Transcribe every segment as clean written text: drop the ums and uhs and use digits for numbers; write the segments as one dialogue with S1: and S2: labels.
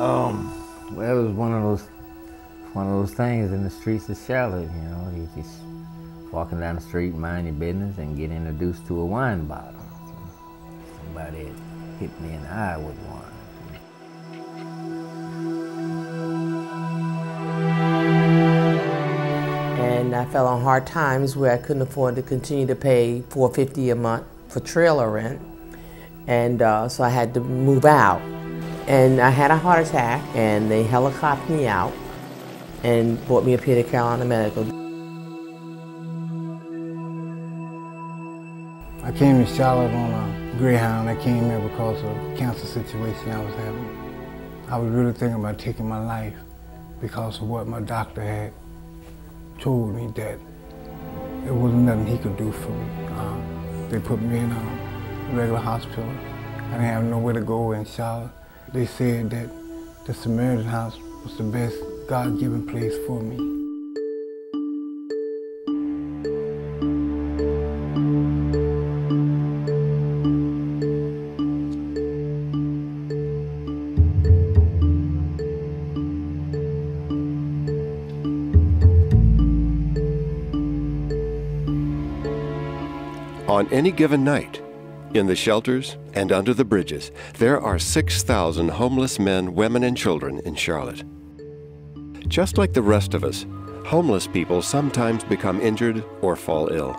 S1: Well, it was one of those things in the streets of Charlotte. You know, you just walking down the street, mind your business, and get introduced to a wine bottle. Somebody had hit me in the eye with one.
S2: And I fell on hard times where I couldn't afford to continue to pay $450 a month for trailer rent, and so I had to move out. And I had a heart attack, and they helicoptered me out and brought me up here to Carolina Medical.
S3: I came to Charlotte on a Greyhound. I came here because of the cancer situation I was having. I was really thinking about taking my life because of what my doctor had told me, that there wasn't nothing he could do for me. They put me in a regular hospital. I didn't have nowhere to go in Charlotte. They said that the Samaritan House was the best God-given place for me.
S4: On any given night, in the shelters and under the bridges, there are 6,000 homeless men, women, and children in Charlotte. Just like the rest of us, homeless people sometimes become injured or fall ill.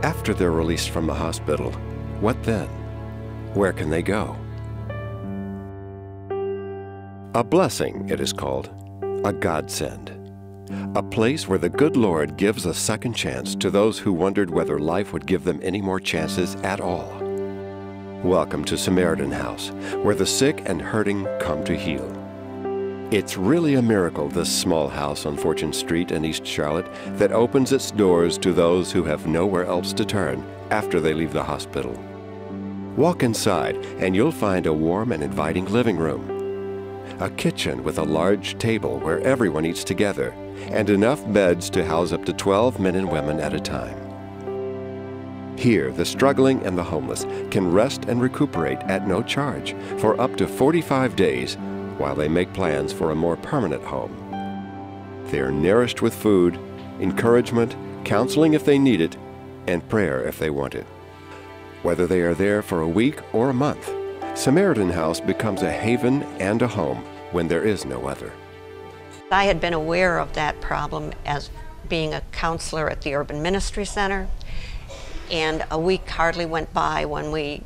S4: After they're released from the hospital, what then? Where can they go? A blessing, it is called, a godsend. A place where the good Lord gives a second chance to those who wondered whether life would give them any more chances at all. Welcome to Samaritan House, where the sick and hurting come to heal. It's really a miracle, this small house on Fortune Street in East Charlotte, that opens its doors to those who have nowhere else to turn after they leave the hospital. Walk inside and you'll find a warm and inviting living room, a kitchen with a large table where everyone eats together, and enough beds to house up to 12 men and women at a time. Here, the struggling and the homeless can rest and recuperate at no charge for up to 45 days while they make plans for a more permanent home. They are nourished with food, encouragement, counseling if they need it, and prayer if they want it. Whether they are there for a week or a month, Samaritan House becomes a haven and a home when there is no other.
S5: I had been aware of that problem as being a counselor at the Urban Ministry Center, and a week hardly went by when we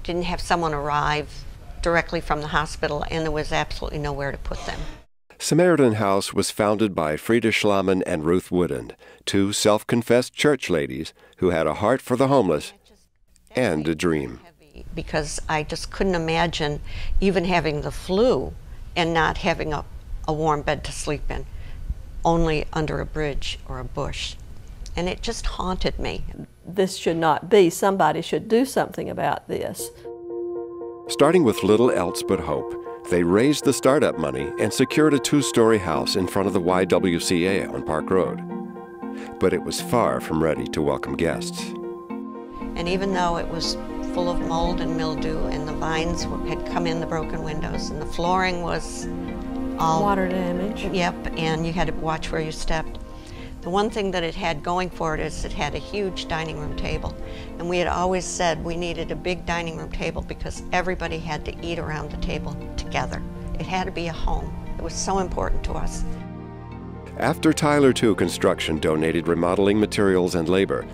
S5: didn't have someone arrive directly from the hospital, and there was absolutely nowhere to put them.
S4: Samaritan House was founded by Frida Schlamann and Ruth Woodend, two self-confessed church ladies who had a heart for the homeless and a dream.
S5: Because I just couldn't imagine even having the flu and not having a warm bed to sleep in, only under a bridge or a bush. And it just haunted me.
S6: This should not be. Somebody should do something about this.
S4: Starting with little else but hope, they raised the startup money and secured a 2-story house in front of the YWCA on Park Road. But it was far from ready to welcome guests.
S5: And even though it was full of mold and mildew, and the vines had come in the broken windows, and the flooring was all
S6: water damage.
S5: Yep, and you had to watch where you stepped. The one thing that it had going for it is it had a huge dining room table. And we had always said we needed a big dining room table because everybody had to eat around the table together. It had to be a home. It was so important to us.
S4: After Tyler 2 Construction donated remodeling materials and labor,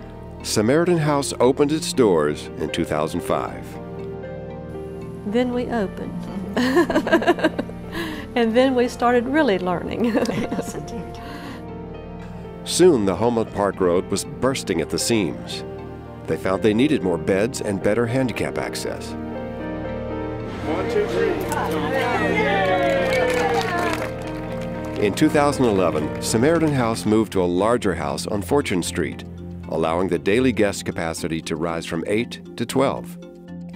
S4: Samaritan House opened its doors in 2005.
S6: Then we opened. And then we started really learning.
S5: Yes, indeed.
S4: Soon the home on Park Road was bursting at the seams. They found they needed more beds and better handicap access.
S7: 1, 2, 3.
S4: In 2011, Samaritan House moved to a larger house on Fortune Street, allowing the daily guest capacity to rise from 8 to 12.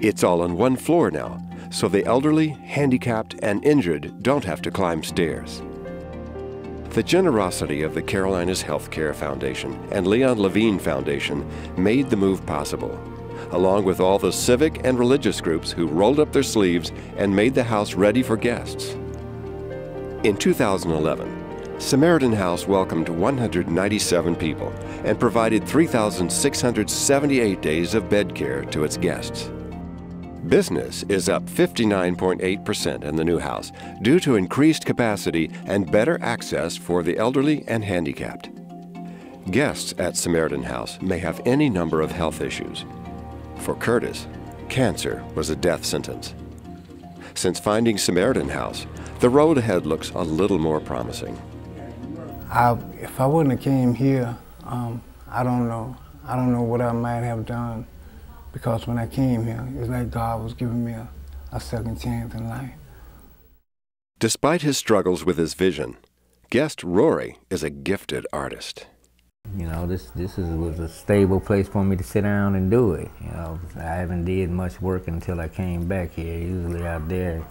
S4: It's all on one floor now, so the elderly, handicapped, and injured don't have to climb stairs. The generosity of the Carolinas Healthcare Foundation and Leon Levine Foundation made the move possible. along with all the civic and religious groups who rolled up their sleeves and made the house ready for guests. In 2011, Samaritan House welcomed 197 people and provided 3,678 days of bed care to its guests. Business is up 59.8% in the new house due to increased capacity and better access for the elderly and handicapped. Guests at Samaritan House may have any number of health issues. For Curtis, cancer was a death sentence. Since finding Samaritan House, the road ahead looks a little more promising.
S3: If I wouldn't have came here, I don't know what I might have done, because when I came here, it's like God was giving me a second chance in life.
S4: Despite his struggles with his vision, guest Rory is a gifted artist.
S1: You know, this was a stable place for me to sit down and do it. You know, I haven't did much work until I came back here. Usually out there,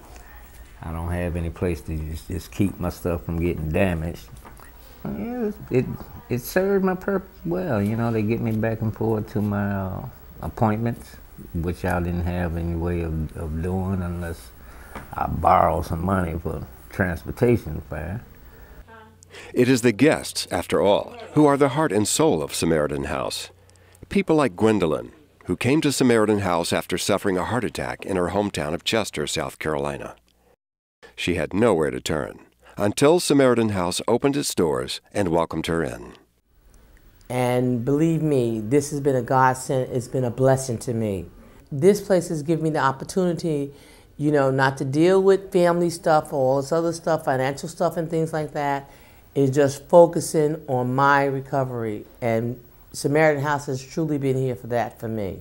S1: I don't have any place to just keep my stuff from getting damaged. It served my purpose well. You know, they get me back and forth to my appointments, which I didn't have any way of doing unless I borrow some money for transportation fare.
S4: It is the guests, after all, who are the heart and soul of Samaritan House. People like Gwendolyn, who came to Samaritan House after suffering a heart attack in her hometown of Chester, South Carolina. She had nowhere to turn until Samaritan House opened its doors and welcomed her in.
S2: And believe me, this has been a godsend. It's been a blessing to me. This place has given me the opportunity, you know, not to deal with family stuff or all this other stuff, financial stuff and things like that. It's just focusing on my recovery. And Samaritan House has truly been here for that for me.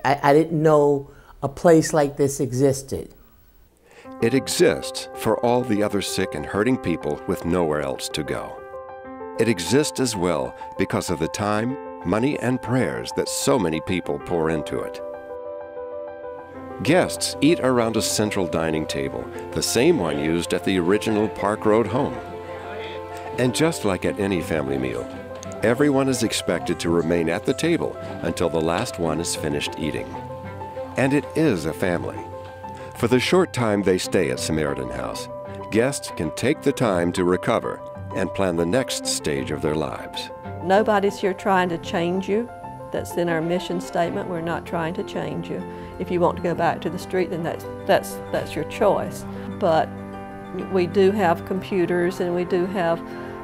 S2: I didn't know a place like this existed.
S4: It exists for all the other sick and hurting people with nowhere else to go. It exists as well because of the time, money, and prayers that so many people pour into it. Guests eat around a central dining table, the same one used at the original Park Road home. And just like at any family meal, everyone is expected to remain at the table until the last one is finished eating. And it is a family. For the short time they stay at Samaritan House, guests can take the time to recover and plan the next stage of their lives.
S6: Nobody's here trying to change you. That's in our mission statement. We're not trying to change you. If you want to go back to the street, then that's your choice. But we do have computers, and we do have,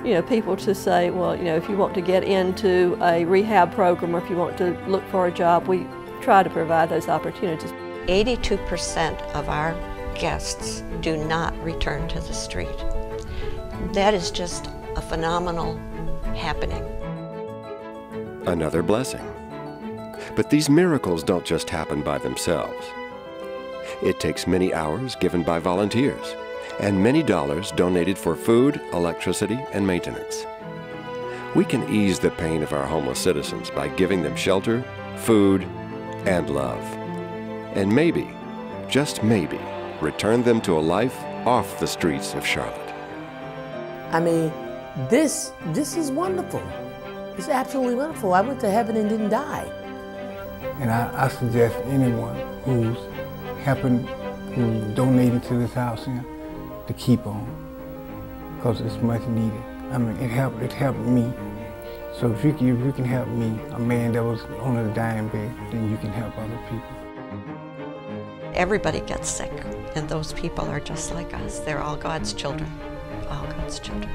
S6: you know, people to say, well, you know, if you want to get into a rehab program or if you want to look for a job, we try to provide those opportunities.
S5: 82% of our guests do not return to the street. That is just a phenomenal happening.
S4: Another blessing. But these miracles don't just happen by themselves. It takes many hours given by volunteers and many dollars donated for food, electricity, and maintenance. We can ease the pain of our homeless citizens by giving them shelter, food, and love. And maybe, just maybe, return them to a life off the streets of Charlotte.
S2: I mean, this is wonderful. It's absolutely wonderful. I went to heaven and didn't die.
S3: And I suggest anyone who's donating to this house here to keep on, because it's much needed. I mean, it helped me. So if you can help me, a man that was on a dying bed, then you can help other people.
S5: Everybody gets sick, and those people are just like us. They're all God's children, all God's children.